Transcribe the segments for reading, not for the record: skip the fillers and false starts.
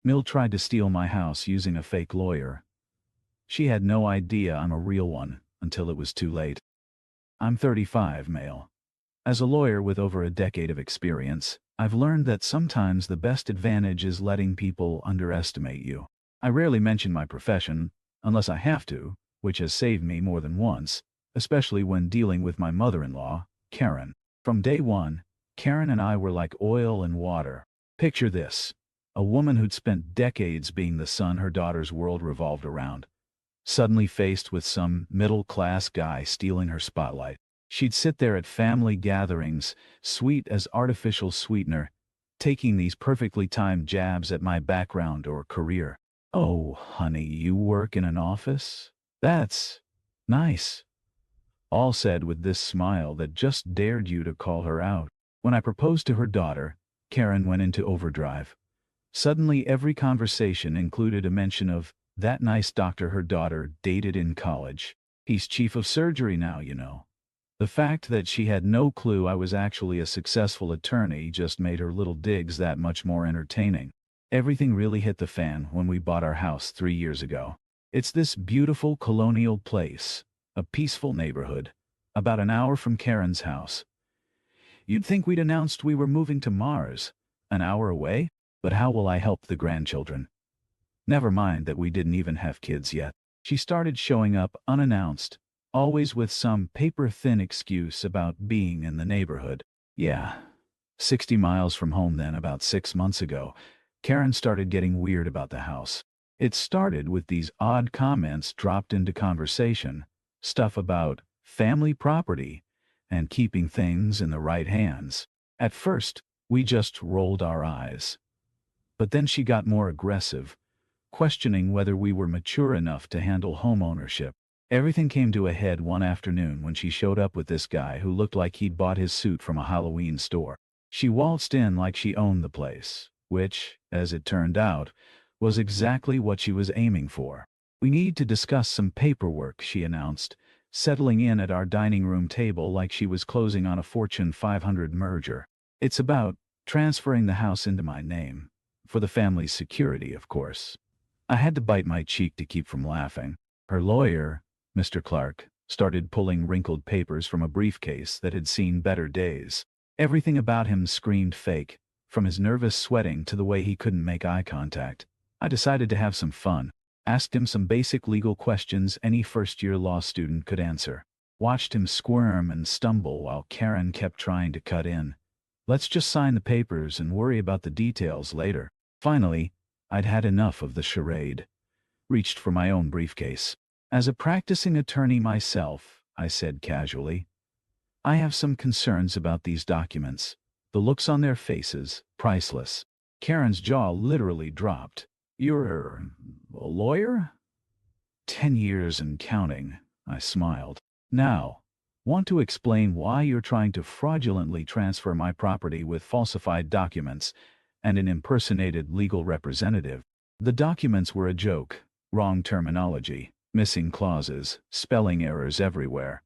Mill tried to steal my house using a fake lawyer. She had no idea I'm a real one until it was too late. I'm 35, male. As a lawyer with over a decade of experience, I've learned that sometimes the best advantage is letting people underestimate you. I rarely mention my profession, unless I have to, which has saved me more than once, especially when dealing with my mother-in-law, Karen. From day one, Karen and I were like oil and water. Picture this: a woman who'd spent decades being the sun her daughter's world revolved around, suddenly faced with some middle-class guy stealing her spotlight. She'd sit there at family gatherings, sweet as artificial sweetener, taking these perfectly timed jabs at my background or career. "Oh, honey, you work in an office? That's nice." All said with this smile that just dared you to call her out. When I proposed to her daughter, Karen went into overdrive. Suddenly every conversation included a mention of that nice doctor her daughter dated in college. He's chief of surgery now, you know. The fact that she had no clue I was actually a successful attorney just made her little digs that much more entertaining. Everything really hit the fan when we bought our house 3 years ago. It's this beautiful colonial place, a peaceful neighborhood, about an hour from Karen's house. You'd think we'd announced we were moving to Mars, an hour away, but how will I help the grandchildren? Never mind that we didn't even have kids yet. She started showing up unannounced, always with some paper-thin excuse about being in the neighborhood. Yeah, 60 miles from home then, about 6 months ago, Karen started getting weird about the house. It started with these odd comments dropped into conversation, stuff about family property and keeping things in the right hands. At first, we just rolled our eyes. But then she got more aggressive, questioning whether we were mature enough to handle home ownership. Everything came to a head one afternoon when she showed up with this guy who looked like he'd bought his suit from a Halloween store. She waltzed in like she owned the place, which, as it turned out, was exactly what she was aiming for. "We need to discuss some paperwork," she announced, settling in at our dining room table like she was closing on a Fortune 500 merger. "It's about transferring the house into my name. For the family's security, of course." I had to bite my cheek to keep from laughing. Her lawyer, Mr. Clark, started pulling wrinkled papers from a briefcase that had seen better days. Everything about him screamed fake, from his nervous sweating to the way he couldn't make eye contact. I decided to have some fun, asked him some basic legal questions any first-year law student could answer. Watched him squirm and stumble while Karen kept trying to cut in. "Let's just sign the papers and worry about the details later." Finally, I'd had enough of the charade. Reached for my own briefcase. "As a practicing attorney myself," I said casually, "I have some concerns about these documents. The looks on their faces, priceless." Karen's jaw literally dropped. "You're a lawyer?" "10 years and counting," I smiled. "Now, want to explain why you're trying to fraudulently transfer my property with falsified documents and an impersonated legal representative?" The documents were a joke, wrong terminology, missing clauses, spelling errors everywhere.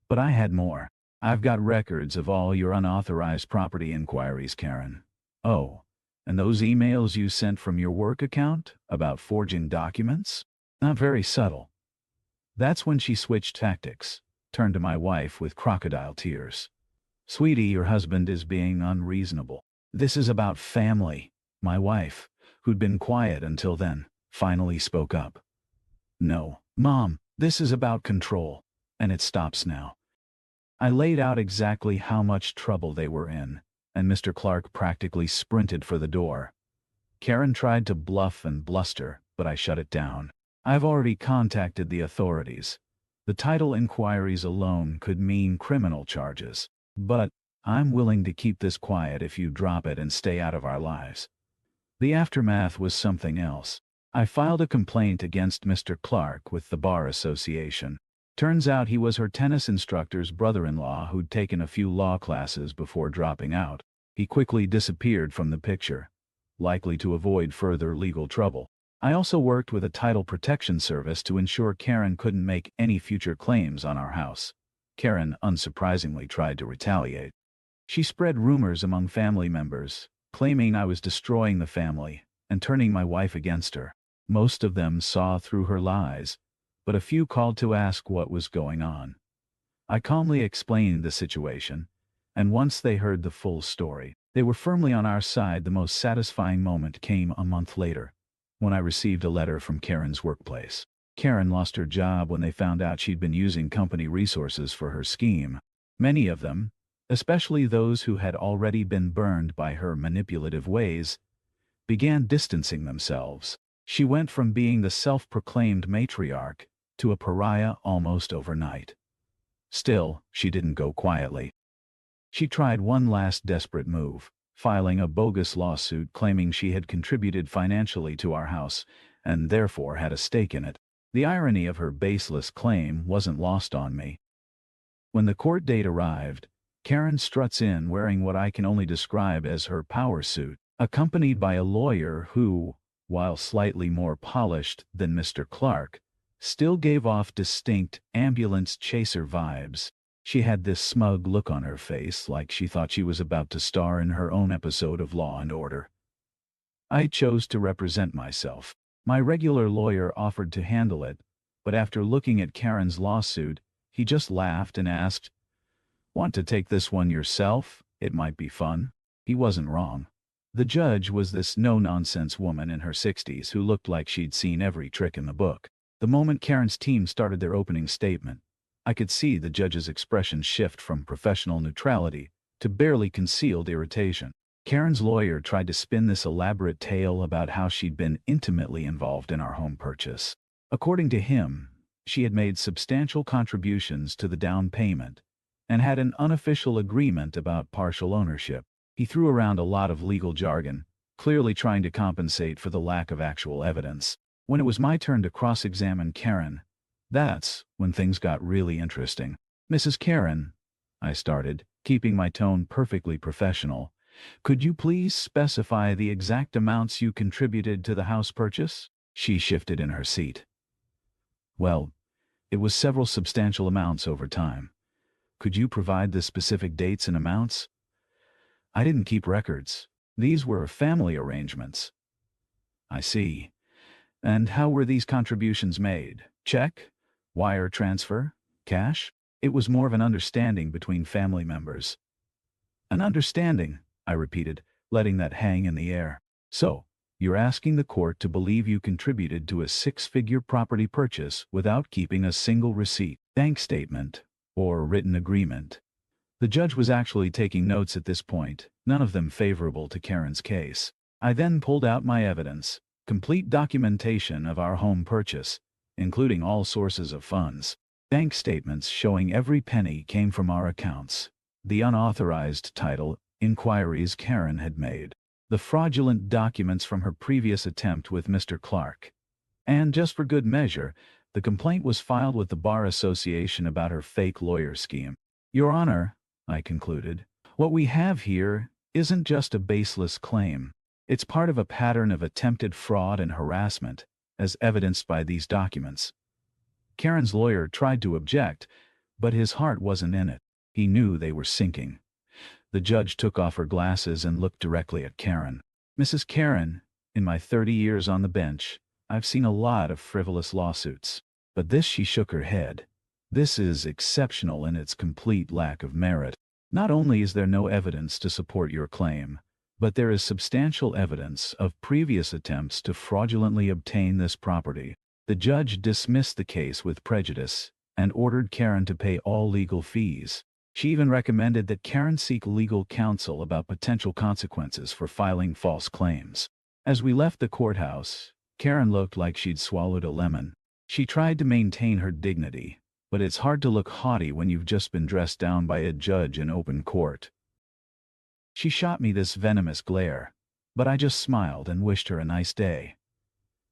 But I had more. "I've got records of all your unauthorized property inquiries, Karen." "Oh, and those emails you sent from your work account about forging documents?" Not very subtle. That's when she switched tactics, turned to my wife with crocodile tears. "Sweetie, your husband is being unreasonable. This is about family." My wife, who'd been quiet until then, finally spoke up. "No, Mom, this is about control, and it stops now." I laid out exactly how much trouble they were in, and Mr. Clark practically sprinted for the door. Karen tried to bluff and bluster, but I shut it down. "I've already contacted the authorities. The title inquiries alone could mean criminal charges. But I'm willing to keep this quiet if you drop it and stay out of our lives." The aftermath was something else. I filed a complaint against Mr. Clark with the Bar Association. Turns out he was her tennis instructor's brother-in-law who'd taken a few law classes before dropping out. He quickly disappeared from the picture, likely to avoid further legal trouble. I also worked with a title protection service to ensure Karen couldn't make any future claims on our house. Karen unsurprisingly tried to retaliate. She spread rumors among family members, claiming I was destroying the family, and turning my wife against her. Most of them saw through her lies, but a few called to ask what was going on. I calmly explained the situation, and once they heard the full story, they were firmly on our side. The most satisfying moment came a month later, when I received a letter from Karen's workplace. Karen lost her job when they found out she'd been using company resources for her scheme. Many of them, especially those who had already been burned by her manipulative ways, began distancing themselves. She went from being the self-proclaimed matriarch to a pariah almost overnight. Still, she didn't go quietly. She tried one last desperate move, filing a bogus lawsuit claiming she had contributed financially to our house and therefore had a stake in it. The irony of her baseless claim wasn't lost on me. When the court date arrived, Karen struts in wearing what I can only describe as her power suit, accompanied by a lawyer who, while slightly more polished than Mr. Clark, still gave off distinct ambulance chaser vibes. She had this smug look on her face, like she thought she was about to star in her own episode of Law and Order. I chose to represent myself. My regular lawyer offered to handle it, but after looking at Karen's lawsuit, he just laughed and asked, "Want to take this one yourself? It might be fun." He wasn't wrong. The judge was this no-nonsense woman in her 60s who looked like she'd seen every trick in the book. The moment Karen's team started their opening statement, I could see the judge's expression shift from professional neutrality to barely concealed irritation. Karen's lawyer tried to spin this elaborate tale about how she'd been intimately involved in our home purchase. According to him, she had made substantial contributions to the down payment and had an unofficial agreement about partial ownership. He threw around a lot of legal jargon, clearly trying to compensate for the lack of actual evidence. When it was my turn to cross-examine Karen, that's when things got really interesting. "Mrs. Karen," I started, keeping my tone perfectly professional, "could you please specify the exact amounts you contributed to the house purchase?" She shifted in her seat. "Well, it was several substantial amounts over time. Could you provide the specific dates and amounts?" "I didn't keep records. These were family arrangements." "I see. And how were these contributions made? Check? Wire transfer? Cash?" "It was more of an understanding between family members." "An understanding," I repeated, letting that hang in the air. "So, you're asking the court to believe you contributed to a six-figure property purchase without keeping a single receipt, bank statement, or written agreement." The judge was actually taking notes at this point, none of them favorable to Karen's case. I then pulled out my evidence, complete documentation of our home purchase, including all sources of funds. Bank statements showing every penny came from our accounts. The unauthorized title inquiries Karen had made. The fraudulent documents from her previous attempt with Mr. Clark. And just for good measure, the complaint was filed with the Bar Association about her fake lawyer scheme. "Your Honor," I concluded, "what we have here isn't just a baseless claim. It's part of a pattern of attempted fraud and harassment, as evidenced by these documents." Karen's lawyer tried to object, but his heart wasn't in it. He knew they were sinking. The judge took off her glasses and looked directly at Karen. "Mrs. Karen, in my 30 years on the bench, I've seen a lot of frivolous lawsuits. But this," she shook her head, "this is exceptional in its complete lack of merit. Not only is there no evidence to support your claim, but there is substantial evidence of previous attempts to fraudulently obtain this property." The judge dismissed the case with prejudice and ordered Karen to pay all legal fees. She even recommended that Karen seek legal counsel about potential consequences for filing false claims. As we left the courthouse, Karen looked like she'd swallowed a lemon. She tried to maintain her dignity, but it's hard to look haughty when you've just been dressed down by a judge in open court. She shot me this venomous glare, but I just smiled and wished her a nice day.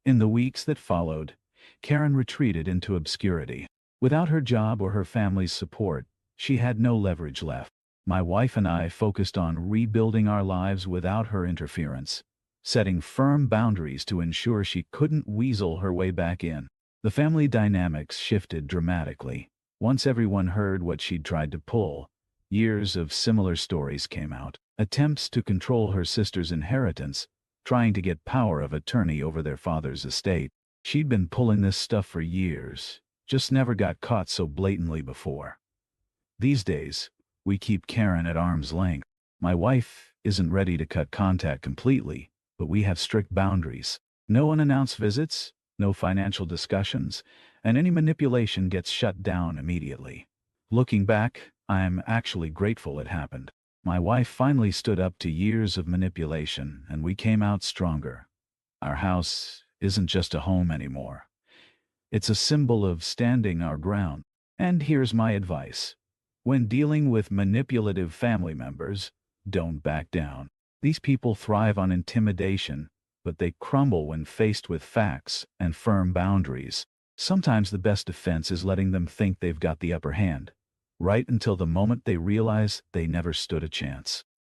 In the weeks that followed, Karen retreated into obscurity. Without her job or her family's support, she had no leverage left. My wife and I focused on rebuilding our lives without her interference, setting firm boundaries to ensure she couldn't weasel her way back in. The family dynamics shifted dramatically. Once everyone heard what she'd tried to pull, years of similar stories came out. Attempts to control her sister's inheritance, trying to get power of attorney over their father's estate. She'd been pulling this stuff for years, just never got caught so blatantly before. These days, we keep Karen at arm's length. My wife isn't ready to cut contact completely, but we have strict boundaries. No unannounced visits, no financial discussions, and any manipulation gets shut down immediately. Looking back, I'm actually grateful it happened. My wife finally stood up to years of manipulation, and we came out stronger. Our house isn't just a home anymore. It's a symbol of standing our ground. And here's my advice. When dealing with manipulative family members, don't back down. These people thrive on intimidation, but they crumble when faced with facts and firm boundaries. Sometimes the best defense is letting them think they've got the upper hand, right until the moment they realize they never stood a chance.